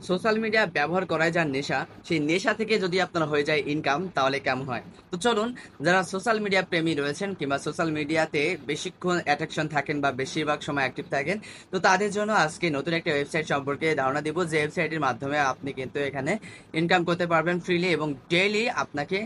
Social media ব্যবহার করায় যার নেশা, সেই নেশা থেকে যদি আপনার হয়ে যায় ইনকাম, তাহলে কেমন হয়? তো চলুন, যারা সোশ্যাল মিডিয়া প্রেমী রয়েছেন কিংবা সোশ্যাল মিডিয়াতে বেশিক্ষণ অ্যাট্রাকশন থাকেন বা বেশিরভাগ সময় অ্যাক্টিভ থাকেন, তো তাদের জন্য আজকে নতুন একটা ওয়েবসাইট সম্পর্কে ধারণা দিব, যে ওয়েবসাইটের মাধ্যমে আপনি কিন্তু এখানে ইনকাম করতে পারবেন ফ্রিলি এবং ডেইলি। আপনাকে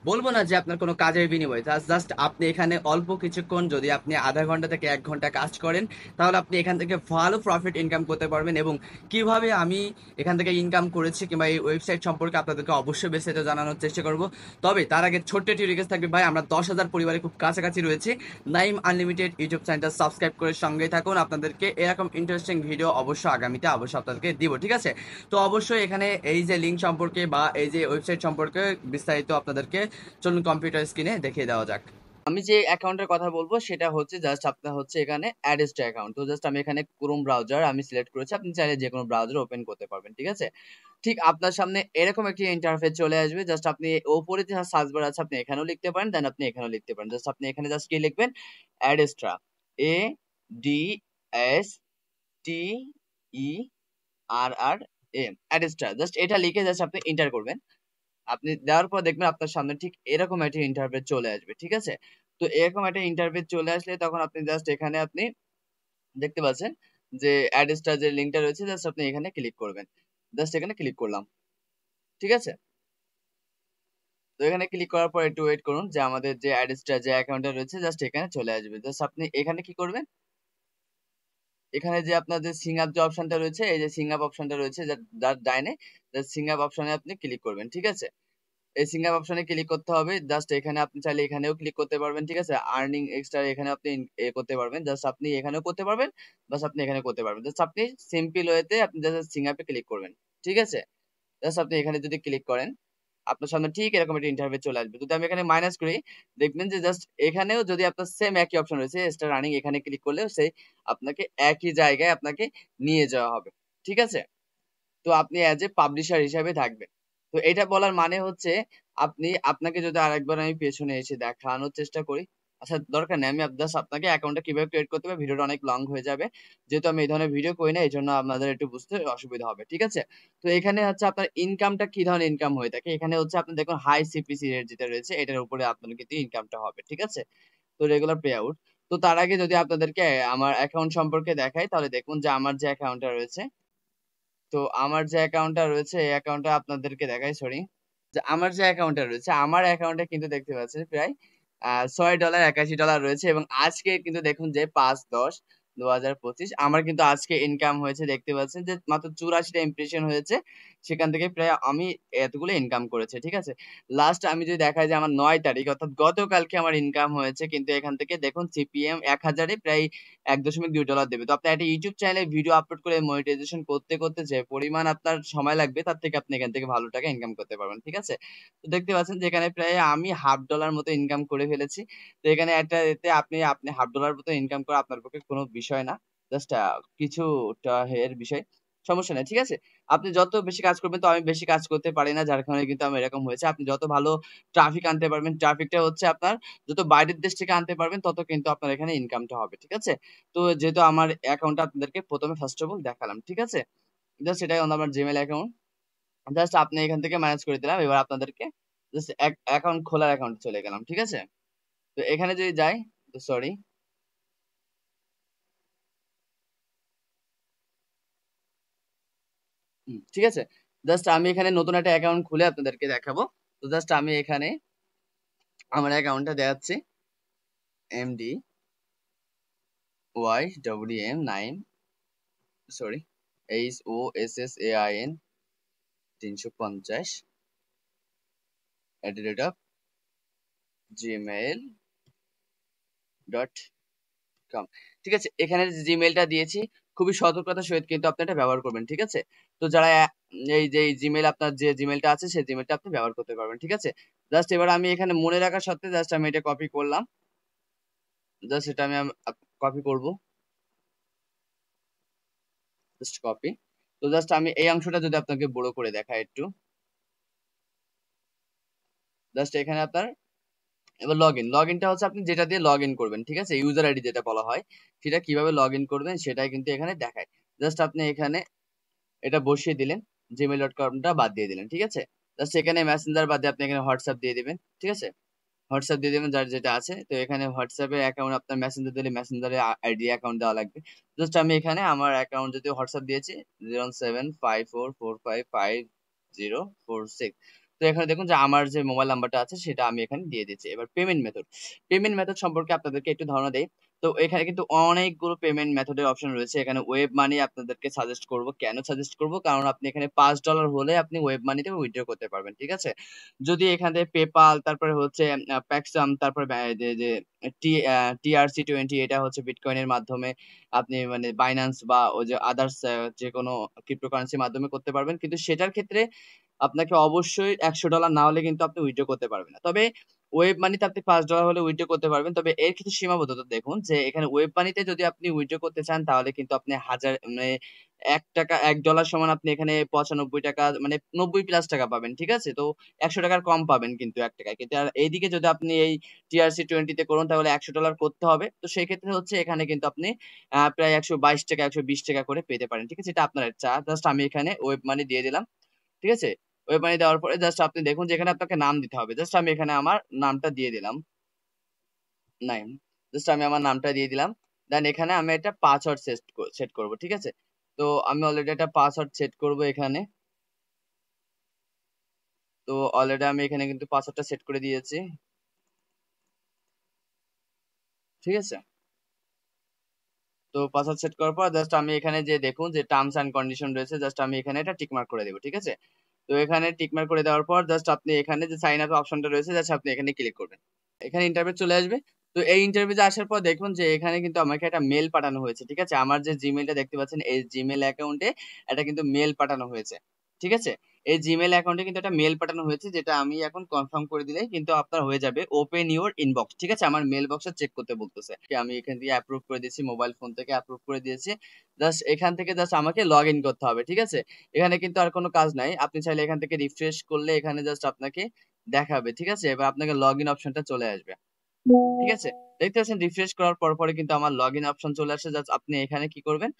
বলবো না যে আপনার কোনো কাজের বিনিময়, জাস্ট আপনি এখানে অল্প কিছুক্ষণ, যদি আপনি আধা ঘন্টা থেকে 1 ঘন্টা কাজ করেন, তাহলে আপনি এখান থেকে ভালো প্রফিট ইনকাম করতে পারবেন। এবং কিভাবে আমি এখান থেকে ইনকাম করেছি কিংবা এই ওয়েবসাইট সম্পর্কে আপনাদেরকে অবশ্যই বিস্তারিত জানানোর চেষ্টা করব। তবে তার আগে ছোট্ট একটি রিকোয়েস্ট থাকবে, ভাই আমরা 10,000 পরিবারে খুব কাছাকাছি রয়েছে। নাইম আনলিমিটেড ইউটিউব চ্যানেলটা সাবস্ক্রাইব করে সঙ্গে থাকুন, আপনাদেরকে এরকম ইন্টারেস্টিং ভিডিও অবশ্যই আগামীতে অবশ্যই আপনাদেরকে দিব, ঠিক আছে? তো অবশ্যই এখানে এই যে লিঙ্ক সম্পর্কে বা এই যে ওয়েবসাইট সম্পর্কে বিস্তারিত আপনাদেরকে চলুন কম্পিউটার স্ক্রিনে দেখিয়ে দেওয়া যাক। আমি যে অ্যাকাউন্টের কথা বলবো সেটা হচ্ছে জাস্ট আপনার হচ্ছে এখানে অ্যাডেস্টা অ্যাকাউন্ট। তো জাস্ট আমি এখানে ক্রোম ব্রাউজার আমি সিলেক্ট করেছি, আপনি চাইলে যে কোনো ব্রাউজার ওপেন করতে পারবেন, ঠিক আছে? ঠিক আপনার সামনে এরকম একটি ইন্টারফেস চলে আসবে। জাস্ট আপনি ওপরে যে সার্চ বার আছে আপনি এখানেও লিখতে পারেন, দেন আপনি এখানেও লিখতে পারেন। জাস্ট আপনি এখানে জাস্ট কি লিখবেন? Adsterra, ADSTERRA, Adsterra. জাস্ট এটা লিখে জাস্ট আপনি এন্টার করবেন। আপনি দেওয়ার পর দেখবেন আপনার সামনে ঠিক এরকম একটা ইন্টারফেস চলে আসবে, ঠিক আছে? তো এরকম একটা ইন্টারফেস চলে আসলে তখন আপনি জাস্ট এখানে আপনি দেখতে পাচ্ছেন যে অ্যাডেস্ট্রা যে লিঙ্কটা রয়েছে, জাস্ট আপনি এখানে ক্লিক করবেন। জাস্ট এখানে ক্লিক করলাম, ঠিক আছে? তো এখানে ক্লিক করার পর একটু ওয়েট করুন, যে আমাদের যে অ্যাডেস্ট্রা যে অ্যাকাউন্টটা রয়েছে জাস্ট এখানে চলে আসবে। জাস্ট আপনি এখানে কি করবেন? এখানে যে আপনার যে সিং আপ যে অপশনটা রয়েছে, এই যে সিং আপ অপশনটা রয়েছে যার ডাইনে, জাস্ট সিং আপ অপশনে আপনি ক্লিক করবেন, ঠিক আছে? এই সিং আপ অপশনে ক্লিক করতে হবে। জাস্ট এখানে আপনি চাইলে এখানেও ক্লিক করতে পারবেন, ঠিক আছে? আর্নিং এক্সট্রা এখানে আপনি করতে পারবেন। জাস্ট আপনি এখানেও করতে পারবেন, বাস আপনি এখানে করতে পারবেন। জাস্ট আপনি সিম্পল ওয়েতে আপনি জাস্ট সিং আপে ক্লিক করবেন, ঠিক আছে? জাস্ট আপনি এখানে যদি ক্লিক করেন, আপনার সামনে ঠিক এরকম একটা ইন্টারফেস চলে আসবে। যদি আমি এখানে মাইনাস করি, দেখবেন যে জাস্ট এখানেও যদি আপনার সেম একই অপশন রয়েছে স্টার রানিং, এখানে ক্লিক করলেও সেই আপনাকে একই জায়গায় আপনাকে নিয়ে যাওয়া হবে, ঠিক আছে? তো আপনি অ্যাজ এ পাবলিশার হিসাবে থাকবেন। তো এটা বলার মানে হচ্ছে, আপনাকে যদি আরেকবার আমি পেছনে এসে দেখানোর চেষ্টা করি, আচ্ছা দরকার নেই, আমি জাস্ট আপনাকে অ্যাকাউন্টটা কিভাবে ক্রিয়েট করতে হবে, ভিডিওটা অনেক লং হয়ে যাবে, যেহেতু আমি এই ধরনের ভিডিও করি না, এই জন্য আপনাদের একটু বুঝতে অসুবিধা হবে, ঠিক আছে? তো এখানে হচ্ছে আপনার ইনকামটা কি ধরনের ইনকাম হয়ে থাকে, এখানে হচ্ছে আপনি দেখুন হাই সিপিসি রেট যেটা রয়েছে, এটার উপরে আপনার কিন্তু ইনকামটা হবে, ঠিক আছে? তো রেগুলার পে আউট। তো তার আগে যদি আপনাদেরকে আমার অ্যাকাউন্ট সম্পর্কে দেখাই, তাহলে দেখুন যে আমার যে অ্যাকাউন্টটা রয়েছে, তো আমার যে অ্যাকাউন্টটা রয়েছে এই অ্যাকাউন্টটা আপনাদেরকে দেখাই, সরি। যে আমার যে অ্যাকাউন্টটা রয়েছে, আমার অ্যাকাউন্টে কিন্তু দেখতে পাচ্ছেন প্রায় $6.81 রয়েছে, এবং আজকে কিন্তু দেখুন যে 5/10/2025 আমার কিন্তু আজকে ইনকাম হয়েছে, দেখতে পাচ্ছেন যে মাত্র 84টা ইমপ্রেশন হয়েছে, সেখান থেকে প্রায় আমি এতগুলো ইনকাম করেছে, ঠিক আছে? লাস্ট আমি যদি দেখাই যে আমার 9 তারিখ অর্থাৎ গতকালকে আমার ইনকাম হয়েছে, কিন্তু এখান থেকে দেখুন সিপিএম 1000-এ প্রায় $1.2 দেবে। তো আপনি একটা ইউটিউব চ্যানেলে ভিডিও আপলোড করে মনিটাইজেশন করতে করতে যে পরিমাণ আপনার সময় লাগবে, তার থেকে আপনি এখান থেকে ভালো টাকা ইনকাম করতে পারবেন, ঠিক আছে? তো দেখতে পাচ্ছেন যে এখানে প্রায় আমি $1/2 মতো ইনকাম করে ফেলেছি। তো এখানে একটা এতে আপনি $1/2 মতো ইনকাম করা আপনার পক্ষে কোনো বিষয় না। জাস্ট কিছুটা এর বিষয়। সমস্যা নাই, ঠিক আছে? আপনি যত বেশি কাজ করবেন, তো আমি বেশি কাজ করতে পারি না, যার কারণে কিন্তু আমার এরকম হয়েছে। আপনি যত ভালো ট্রাফিক আনতে পারবেন, ট্রাফিকটা হচ্ছে আপনার যত বাইরের দেশ থেকে আনতে পারবেন, তত কিন্তু আপনার এখানে ইনকামটা হবে, ঠিক আছে? তো যেহেতু আমার অ্যাকাউন্টটা আপনাদেরকে ১ম এ ফার্স্ট অফ অল দেখালাম, ঠিক আছে? জাস্ট এটাই হলো আমার জিমেইল অ্যাকাউন্ট। জাস্ট আপনি এখান থেকে ম্যানেজ করে দিলাম। এবার আপনাদেরকে জাস্ট অ্যাকাউন্ট খোলার অ্যাকাউন্টে চলে গেলাম, ঠিক আছে? তো এখানে যদি যাই, তো সরি, ঠিক আছে? জাস্ট আমি এখানে নতুন একটা অ্যাকাউন্ট খুলে আপনাদেরকে দেখাবো। তো জাস্ট আমি এখানে আমার অ্যাকাউন্টটা দেখাচ্ছি। MDYWM9, সরি, HOSSAIN 350 @gmail.com, ঠিক আছে? এখানে যে জিমেইলটা দিয়েছি, খুবই সতর্কতার সহিত কিন্তু আপনি এটা ব্যবহার করবেন, ঠিক আছে? তো যারা এই যে জিমেইল, আপনার যে জিমেইলটা আছে সেই জিমেইলটা আপনি ব্যবহার করতে পারবেন, ঠিক আছে? জাস্ট এবার আমি এখানে মনে রাখার সাথে জাস্ট আমি এটা কপি করলাম। জাস্ট এটা আমি কপি করব, জাস্ট কপি। তো জাস্ট আমি এই অংশটা যদি আপনাকে বড় করে দেখাই একটু, জাস্ট এখানে আপনার এবার লগ ইনটা হচ্ছে আপনি যেটা দিয়ে লগ ইন করবেন, ঠিক আছে? ইউজার আইডি যেটা বলা হয়, সেটা কিভাবে লগ ইন করবেন সেটাই কিন্তু এখানে দেখায়। জাস্ট আপনি এখানে এটা বসিয়ে দিলেন। gmail.com-টা বাদ দিয়ে দিলেন, ঠিক আছে। জাস্ট এখানে মেসেঞ্জার বাদে আপনি এখানে হোয়াটসঅ্যাপ দিয়ে দিবেন, ঠিক আছে। হোয়াটসঅ্যাপ দিয়ে দিবেন যার যেটা আছে। তো এখানে হোয়াটসঅ্যাপের অ্যাকাউন্ট আপনার মেসেঞ্জার দিলে মেসেঞ্জারে আইডি অ্যাকাউন্ট দেওয়া লাগবে। জাস্ট আমি এখানে আমার অ্যাকাউন্ট যদি হোয়াটসঅ্যাপ দিয়েছি 07544550446। তো এখানে দেখুন যে আমার যে মোবাইল নাম্বারটা আছে সেটা আমি এখানে দিয়ে দিচ্ছি। এবার পেমেন্ট মেথড সম্পর্কে আপনাদেরকে একটু ধারণা দেই। তো এখানে কিন্তু অনেকগুলো পেমেন্ট মেথডের অপশন রয়েছে। এখানে ওয়েব মানি আপনাদেরকে সাজেস্ট করব। কেন সাজেস্ট করব? কারণ আপনি এখানে $5 হলে আপনি ওয়েব মানিতে উইথড্র করতে পারবেন, ঠিক আছে। যদি এখান থেকে পেপাল, তারপরে হচ্ছে প্যাক্সাম, তারপরে TRC20, এটা হচ্ছে বিটকয়েনের মাধ্যমে আপনি মানে বাইন্যান্স বা ওই যে আদার্স যে কোনো ক্রিপ্টোকারেন্সির মাধ্যমে করতে পারবেন, কিন্তু সেটার ক্ষেত্রে আপনাকে অবশ্যই $100 না হলে কিন্তু আপনি উইথড্র করতে পারবেন না। তবে ওয়েব মানিতে আপনি $5 হলে উইথড্র করতে পারবেন। তবে এর কিছু সীমাবদ্ধতা দেখুন যে এখানে ওয়েব মানিতে যদি আপনি উইথড্র করতে চান তাহলে কিন্তু আপনি হাজার মানে $1 সমান আপনি এখানে 95 টাকা মানে 90+ টাকা পাবেন, ঠিক আছে। তো $100 কম পাবেন কিন্তু $1। কিন্তু আর এইদিকে যদি আপনি এই TRC20-তে করুন তাহলে $100 করতে হবে। তো সেই ক্ষেত্রে হচ্ছে এখানে কিন্তু আপনি প্রায় $122 $120 করে পেতে পারেন, ঠিক আছে। এটা আপনার ইচ্ছা। জাস্ট আমি এখানে ওয়েব মানি দিয়ে দিলাম, ঠিক আছে। ওয়েব মানি দেওয়ার পরে জাস্ট আপনি দেখুন যে এখানে আপনাকে নাম দিতে হবে। জাস্ট আমি এখানে আমার নামটা দিয়ে দিলাম, নাইম। জাস্ট আমি আমার নামটা দিয়ে দিলাম। দেন এখানে আমি একটা পাসওয়ার্ড সেট করব, ঠিক আছে। তো আমি অলরেডি একটা পাসওয়ার্ড সেট করব এখানে। তো অলরেডি আমি এখানে কিন্তু পাসওয়ার্ডটা সেট করে দিয়েছি, ঠিক আছে। তো পাসওয়ার্ড সেট করার পর জাস্ট আমি এখানে যে দেখুন যে টার্মস এন্ড কন্ডিশন রয়েছে, জাস্ট আমি এখানে এটা টিক মার্ক করে দেব, ঠিক আছে। তো এখানে টিক মার্ক করে দেওয়ার পর জাস্ট আপনি এখানে যে সাইন আপ অপশনটা রয়েছে জাস্ট আপনি এখানে ক্লিক করবেন। এখানে ইন্টারভিউ চলে আসবে। তো এই ইন্টারভিউতে আসার পর দেখুন যে এখানে কিন্তু আমাকে একটা মেল পাঠানো হয়েছে, ঠিক আছে। আমার যে জিমেইলটা দেখতে পাচ্ছেন এই জিমেইল অ্যাকাউন্টে এটা কিন্তু মেল পাঠানো হয়েছে, ঠিক আছে। এই জিমেইল অ্যাকাউন্টে কিন্তু একটা মেল পাঠানো হয়েছে যেটা আমি এখন কনফার্ম করে দিলেই কিন্তু আপনার হয়ে যাবে ওপেন ইউর ইনবক্স, ঠিক আছে। আমার মেল বক্সে চেক করতে বলতেছে, আমি এখান থেকে অ্যাপ্রুভ করে দিয়েছি, মোবাইল ফোন থেকে অ্যাপ্রুভ করে দিয়েছি। জাস্ট এখান থেকে জাস্ট আমাকে লগ ইন করতে হবে, ঠিক আছে। এখানে কিন্তু আর কোনো কাজ নাই। আপনি চাইলে এখান থেকে রিফ্রেশ করলে এখানে জাস্ট আপনাকে দেখাবে, ঠিক আছে। এবার আপনাকে লগ ইন অপশনটা চলে আসবে, ঠিক আছে। দেখতে পাচ্ছেন রিফ্রেশ করার পর পরে কিন্তু আমার লগ ইন অপশন চলে আসে। জাস্ট আপনি এখানে কি করবেন,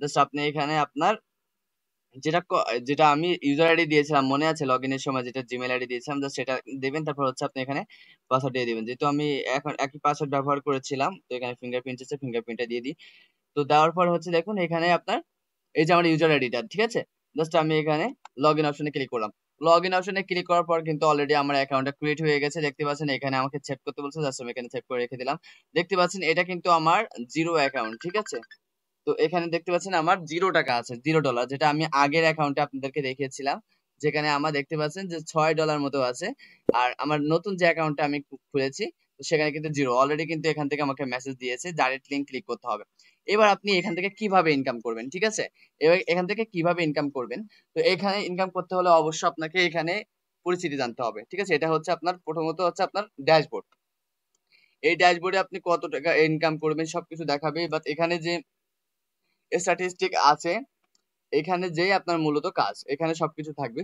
জাস্ট আপনি এখানে আপনার যেটা আমি ইউজার আইডি দিয়েছিলাম মনে আছে লগ ইনের সময়, যেটা জিমেল আইডি দিয়েছিলাম জাস্ট সেটা দেবেন। তারপর হচ্ছে আপনি এখানে পাসওয়ার্ড দিয়ে দিবেন। যেহেতু আমি এখন একই পাসওয়ার্ড ব্যবহার করেছিলাম, তো এখানে ফিঙ্গারপ্রিন্ট আছে, ফিঙ্গারপ্রিন্টটা দিয়ে দিই। তো দেওয়ার পর হচ্ছে দেখুন এখানে আপনার এই যে আমার ইউজার আইডিটা, ঠিক আছে। জাস্ট আমি এখানে লগ ইন অপশনে ক্লিক করলাম। লগ ইন অপশনে ক্লিক করার পর কিন্তু অলরেডি আমার অ্যাকাউন্টটা ক্রিয়েট হয়ে গেছে, দেখতে পাচ্ছেন। এখানে আমাকে সেভ করতে বলছে, জাস্ট আমি এখানে সেভ করে রেখে দিলাম। দেখতে পাচ্ছেন এটা কিন্তু আমার জিরো অ্যাকাউন্ট, ঠিক আছে। তো এখানে দেখতে পাচ্ছেন আমার $0 আছে, $0, যেটা আমি আগের অ্যাকাউন্টে আপনাদেরকে দেখিয়েছিলাম, যেখানে আমার দেখতে পাচ্ছেন যে $6 মতো আছে। আর আমার নতুন যে অ্যাকাউন্টটা আমি খুলেছি তো সেখানে কিন্তু জিরো অলরেডি, কিন্তু এখান থেকে আমাকে মেসেজ দিয়েছে ডাইরেক্ট লিঙ্ক ক্লিক করতে হবে। এবার আপনি এখান থেকে কিভাবে ইনকাম করবেন, ঠিক আছে। এবার এখান থেকে কিভাবে ইনকাম করবেন, তো এখানে ইনকাম করতে হলে অবশ্যই আপনাকে এখানে পরিস্থিতি জানতে হবে, ঠিক আছে। এটা হচ্ছে আপনার প্রথমত হচ্ছে আপনার ড্যাশবোর্ড। এই ড্যাশবোর্ডে আপনি কত টাকা ইনকাম করবেন সবকিছু দেখাবে। বাট এখানে যে স্ট্যাটিস্টিক আছে, এখানে যেই আপনার মূলত কাজ এখানে সবকিছু থাকবে।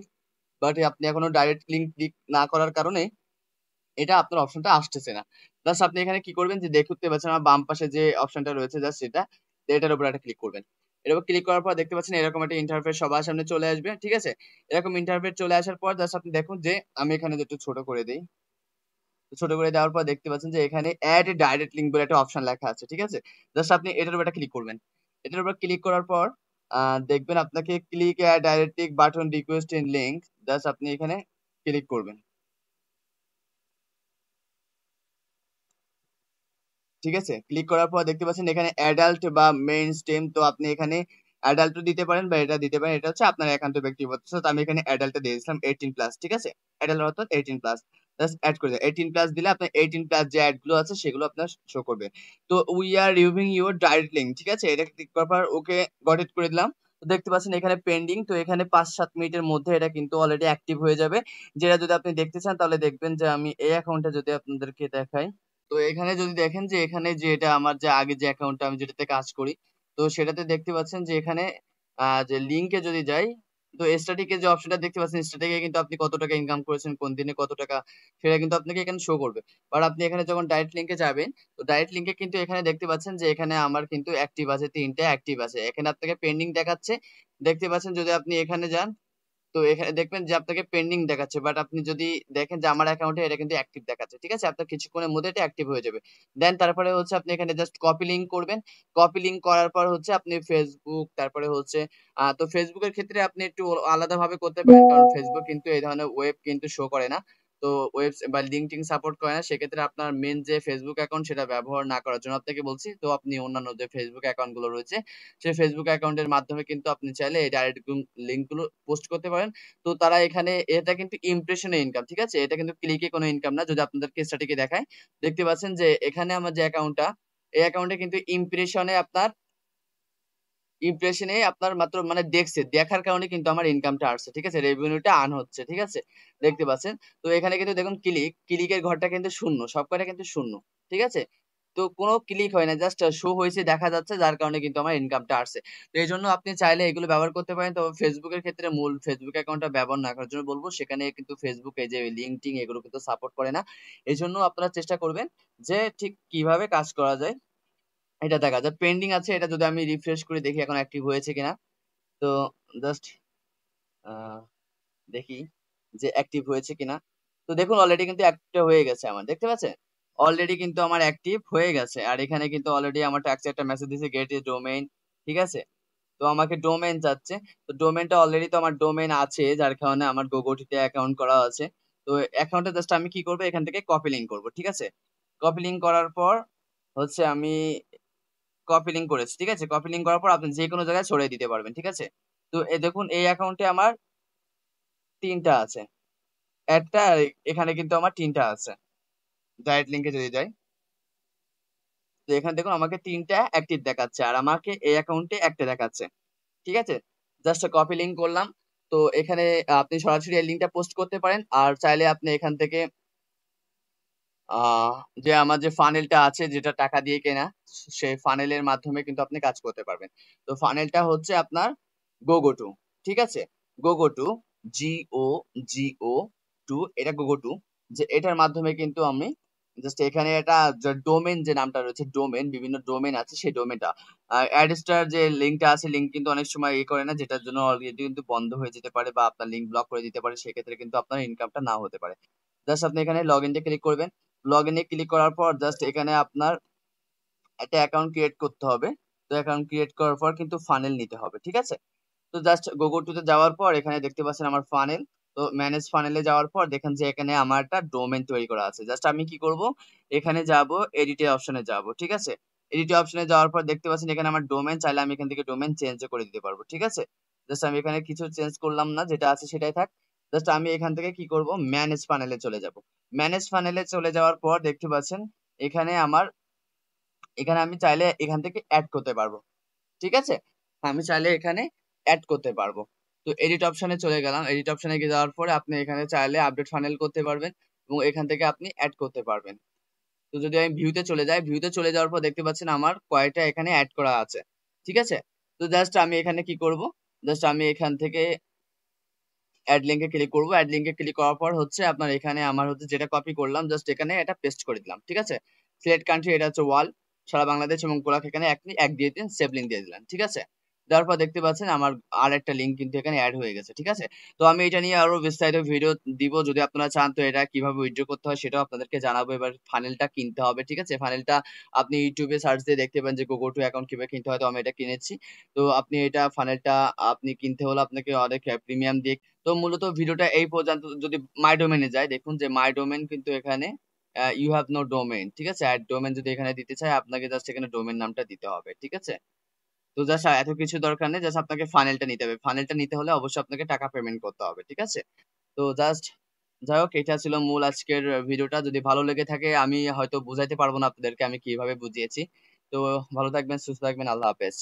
বাট আপনি এখনো ডাইরেক্ট লিঙ্ক ক্লিক না করার কারণে এটা আপনার অপশনটা আসতেছে না। জাস্ট আপনি এখানে কি করবেন যে দেখতে পাচ্ছেন আমার বাম পাশে যে অপশনটা রয়েছে জাস্ট সেটা, এটার উপর একটা ক্লিক করবেন। এর উপর ক্লিক করার পর দেখতে পাচ্ছেন এরকম একটা ইন্টারফেস সবার সামনে চলে আসবে, ঠিক আছে। এরকম ইন্টারফেস চলে আসার পর জাস্ট আপনি দেখুন যে আমি এখানে একটু ছোট করে দিই। ছোট করে দেওয়ার পর দেখতে পাচ্ছেন যে এখানে অ্যাড ডাইরেক্ট লিঙ্ক বলে একটা অপশন লেখা আছে, ঠিক আছে। জাস্ট আপনি এটার উপর একটা ক্লিক করবেন। এটার উপর ক্লিক করার পর দেখবেন আপনাকে click add direct link button request in link, just আপনি এখানে ক্লিক করবেন, ঠিক আছে। ক্লিক করার পর দেখতে পাচ্ছেন এখানে অ্যাডাল্ট বা মেইন স্ট্রিম, তো আপনি এখানে অ্যাডাল্টও দিতে পারেন বা এটা দিতে পারেন, এটা হচ্ছে আপনার একান্ত ব্যক্তিগত। তো আমি এখানে অ্যাডাল্টে দিয়ে দিয়েছিলাম 18+, ঠিক আছে। অ্যাডাল্ট অর্থাৎ 18+, জাস্ট অ্যাড করে দেয়। 18+ দিলে আপনার 18+ যে অ্যাড গুলো আছে সেগুলো আপনার শো করবে। তো we are reviewing your direct link, ঠিক আছে। এটা ক্লিক করার পর ওকে গট ইট করে দিলাম। তো দেখতে পাচ্ছেন এখানে পেন্ডিং, তো এখানে 5-7 মিনিটের মধ্যে এটা কিন্তু অলরেডি অ্যাক্টিভ হয়ে যাবে। যেটা যদি আপনি দেখতে চান তাহলে দেখবেন যে আমি এই অ্যাকাউন্টটা যদি আপনাদেরকে দেখাই, তো এখানে যদি দেখেন যে এখানে যে এটা আমার যে আগে যে অ্যাকাউন্টটা আমি যেটাতে কাজ করি, তো সেটাতে দেখতে পাচ্ছেন যে এখানে যে লিঙ্কে যদি যাই, তো স্ট্যাটিকে যে অপশনটা দেখতে পাচ্ছেন, স্ট্যাটিকে কিন্তু আপনি কত টাকা ইনকাম করেছেন, কোন দিনে কত টাকা, সেটা কিন্তু আপনাকে এখানে শো করবে। আর আপনি এখানে যখন ডাইরেক্ট লিঙ্কে যাবেন, তো ডাইরেক্ট লিঙ্কে কিন্তু এখানে দেখতে পাচ্ছেন যে এখানে আমার কিন্তু অ্যাক্টিভ আছে, 3টে অ্যাক্টিভ আছে। এখানে আপনাকে পেন্ডিং দেখাচ্ছে, দেখতে পাচ্ছেন। যদি আপনি এখানে যান, তো এখানে দেখবেন যে আপনাকে পেন্ডিং দেখাচ্ছে, বাট আপনি যদি দেখেন যে আমার অ্যাকাউন্টে এটা কিন্তু অ্যাক্টিভ দেখাচ্ছে, ঠিক আছে? আপনার কিছুক্ষণের মধ্যে এটা অ্যাক্টিভ হয়ে যাবে। দেন তারপরে হচ্ছে আপনি এখানে জাস্ট কপি লিঙ্ক করবেন। কপি লিঙ্ক করার পর হচ্ছে আপনি ফেসবুক, তারপরে হচ্ছে তো ফেসবুকের ক্ষেত্রে আপনি একটু আলাদাভাবে করতে পারেন, কারণ ফেসবুক কিন্তু এই ধরনের ওয়েব কিন্তু শো করে না। তো ওয়েব বা লিঙ্কডিন সাপোর্ট করে না, সেক্ষেত্রে আপনার মেন যে ফেসবুক অ্যাকাউন্ট সেটা ব্যবহার না করার জন্য আপনাকে বলছি। তো আপনি অন্যান্য যে ফেসবুক অ্যাকাউন্ট গুলো রয়েছে সেই ফেসবুক অ্যাকাউন্টের মাধ্যমে কিন্তু আপনি চাইলে এই ডাইরেক্ট লিঙ্ক গুলো পোস্ট করতে পারেন। তো তারা এখানে এটা কিন্তু ইমপ্রেশনে ইনকাম, ঠিক আছে? এটা কিন্তু ক্লিকে কোনো ইনকাম না। যদি আপনাদের কেস স্টাডিকে দেখায়, দেখতে পাচ্ছেন যে এখানে আমার যে অ্যাকাউন্টটা, এই অ্যাকাউন্টে কিন্তু ইমপ্রেশনে আপনার মাত্র মানে দেখছে, দেখার কারণে কিন্তু আমার ইনকামটা আসছে, ঠিক আছে? রেভিনিউটা আর্ন হচ্ছে, ঠিক আছে? দেখতে পাচ্ছেন। তো এখানে কিন্তু দেখুন ক্লিকের ঘরটা কিন্তু শূন্য, সবকটা কিন্তু শূন্য, ঠিক আছে? তো কোনো ক্লিক হয় না, জাস্ট শো হয়েছে, দেখা যাচ্ছে, যার কারণে কিন্তু আমার ইনকামটা আসছে। তো এই জন্য আপনি চাইলে এগুলো ব্যবহার করতে পারেন। তবে ফেসবুকের ক্ষেত্রে মূল ফেসবুক অ্যাকাউন্টটা ব্যবহার না করার জন্য বলবো, সেখানে কিন্তু ফেসবুক এই যে লিঙ্কডিন এগুলো কিন্তু সাপোর্ট করে না। এই জন্য আপনারা চেষ্টা করবেন যে ঠিক কিভাবে কাজ করা যায় এটা দেখা যায়। পেন্ডিং আছে, এটা যদি আমি রিফ্রেশ করে দেখি এখন অ্যাক্টিভ হয়েছে কিনা। তো জাস্ট দেখি যে অ্যাক্টিভ হয়েছে কিনা। তো দেখুন অলরেডি কিন্তু অ্যাক্টিভ হয়ে গেছে আমার, দেখতে পাচ্ছেন? অলরেডি কিন্তু আমার অ্যাক্টিভ হয়ে গেছে। আর এখানে কিন্তু অলরেডি আমার ট্যাক্সে একটা মেসেজ দিয়েছে, গেট এ ডোমেইন, ঠিক আছে? তো আমাকে ডোমেইন চাচ্ছে। তো ডোমেইনটা অলরেডি তো আমার ডোমেইন আছে, যার কারণে আমার গোগোটিতে অ্যাকাউন্ট করা আছে। তো অ্যাকাউন্টে জাস্ট আমি কি করবো, এখান থেকে কপি লিঙ্ক করবো, ঠিক আছে? কপি লিঙ্ক করার পর হচ্ছে আমি কপি লিঙ্ক করেছি, ঠিক আছে? কপি লিঙ্ক করার পর আপনি যে কোনো জায়গায় ছড়িয়ে দিতে পারবেন, ঠিক আছে? তো দেখুন এই অ্যাকাউন্টে আমার ৩টা আছে। একটা আর এখানে কিন্তু আমার ৩টা আছে। ডাইরেক্ট লিঙ্কে যদি যাই, তো এখানে দেখুন আমাকে ৩টা অ্যাক্টিভ দেখাচ্ছে, আর আমাকে এই অ্যাকাউন্টে একটা দেখাচ্ছে, ঠিক আছে? জাস্ট কপি লিঙ্ক করলাম। তো এখানে আপনি সরাসরি এই লিঙ্কটা পোস্ট করতে পারেন, আর চাইলে আপনি এখান থেকে আহ যে আমার যে ফানেলটা আছে যেটা টাকা দিয়ে কেনা, সেই ফানেলের মাধ্যমে কিন্তু আপনি কাজ করতে পারবেন। তো ফানেলটা হচ্ছে আপনার গোগো টু, ঠিক আছে? গোগো টু, GOGO টু, এটা গোগো টু, যে এটার মাধ্যমে কিন্তু আমি জাস্ট এখানে একটা ডোমেন যে নামটা রয়েছে, ডোমেন, বিভিন্ন ডোমেন আছে, সেই ডোমেনটা অ্যাডস্টার যে লিঙ্কটা আছে, লিঙ্ক কিন্তু অনেক সময় করে না, যেটার জন্য অলরেডি কিন্তু বন্ধ হয়ে যেতে পারে বা আপনার লিঙ্ক ব্লক করে দিতে পারে, সেক্ষেত্রে কিন্তু আপনার ইনকামটা নাও হতে পারে। জাস্ট আপনি এখানে লগ ইনতে ক্লিক করবেন। লগ ইনে ক্লিক করার পর জাস্ট এখানে আপনার একটা অ্যাকাউন্ট ক্রিয়েট করতে হবে। তো অ্যাকাউন্ট ক্রিয়েট করার পর কিন্তু ফানেল নিতে হবে, ঠিক আছে? তো জাস্ট গোগো টু তে যাওয়ার পর এখানে দেখতে পাচ্ছেন আমার ফানেল। তো ম্যানেজ ফানেলে যাওয়ার পর দেখেন যে এখানে আমার একটা ডোমেন তৈরি করা আছে। জাস্ট আমি কি করব, এখানে যাব, এডিটে অপশনে যাব, ঠিক আছে? এডিটে অপশনে যাওয়ার পর দেখতে পাচ্ছেন এখানে আমার ডোমেন, চাইলে আমি এখান থেকে ডোমেন চেঞ্জ করে দিতে পারবো, ঠিক আছে? জাস্ট আমি এখানে কিছু চেঞ্জ করলাম না, যেটা আছে সেটাই থাক। জাস্ট আমি এখান থেকে কি করব, ম্যানেজ ফানেলে চলে যাব। ম্যানেজ ফানেলে চলে যাওয়ার পর দেখতে পাচ্ছেন এখানে আমার, এখানে আমি চাইলে এখান থেকে অ্যাড করতে পারবো, ঠিক আছে? আমি চাইলে এখানে অ্যাড করতে পারবো। তো এডিট অপশনে চলে গেলাম। এডিট অপশনে গিয়ে যাওয়ার পরে আপনি এখানে চাইলে আপডেট ফানেল করতে পারবেন এবং এখান থেকে আপনি অ্যাড করতে পারবেন। তো যদি আমি ভিউতে চলে যাই, ভিউতে চলে যাওয়ার পর দেখতে পাচ্ছেন আমার কয়টা এখানে অ্যাড করা আছে, ঠিক আছে? তো জাস্ট আমি এখানে কি করব, জাস্ট আমি এখান থেকে অ্যাড লিঙ্কে ক্লিক করব। অ্যাড লিঙ্কে ক্লিক করার পর হচ্ছে আপনার এখানে আমার হচ্ছে যেটা কপি করলাম, জাস্ট এখানে এটা পেস্ট করে দিলাম, ঠিক আছে? সিলেক্ট কান্ট্রি, এটা হচ্ছে ওয়াল, সারা বাংলাদেশ এবং কোলাক, এখানে এক দিয়ে দিন, সেভ লিঙ্ক দিয়ে দিলাম, ঠিক আছে? দেওয়ার পর দেখতে পাচ্ছেন আমার আর একটা লিঙ্ক কিন্তু এখানে অ্যাড হয়ে গেছে, ঠিক আছে? তো আমি এটা নিয়ে আরো বিস্তারিত ভিডিও দিব, যদি আপনারা চান। তো এটা কিভাবে উইথড্র করতে হয় সেটাও আপনাদেরকে জানাবো। এবার ফানেলটা কিনতে হবে, ঠিক আছে? ফানেলটা আপনি ইউটিউবে সার্চ দিয়ে দেখতে পাবেন যে গোগো টু অ্যাকাউন্ট কিভাবে কিনতে হয়। তো আমি এটা কিনেছি। তো আপনি এটা ফানেলটা আপনি কিনতে হলে আপনাকে অনেক প্রিমিয়াম দিয়ে। তো মূলত ভিডিওটা এই পর্যন্ত। যদি মাই ডোমেনে যায়, দেখুন যে মাই ডোমেন কিন্তু এখানে ইউ হ্যাভ নো ডোমেন, ঠিক আছে? অ্যাড ডোমেন যদি এখানে দিতে চায়, আপনাকে জাস্ট এখানে ডোমেন নামটা দিতে হবে, ঠিক আছে? তো জাস্ট এত কিছু দরকার নেই, জাস্ট আপনাকে ফানেলটা নিতে হবে। ফানেলটা নিতে হলে অবশ্যই আপনাকে টাকা পেমেন্ট করতে হবে, ঠিক আছে? তো জাস্ট যাই হোক, এটা ছিল মূল আজকের ভিডিওটা। যদি ভালো লেগে থাকে, আমি হয়তো বুঝাইতে পারবো না আপনাদেরকে আমি কিভাবে বুঝিয়েছি। তো ভালো থাকবেন, সুস্থ থাকবেন, আল্লাহ হাফেজ।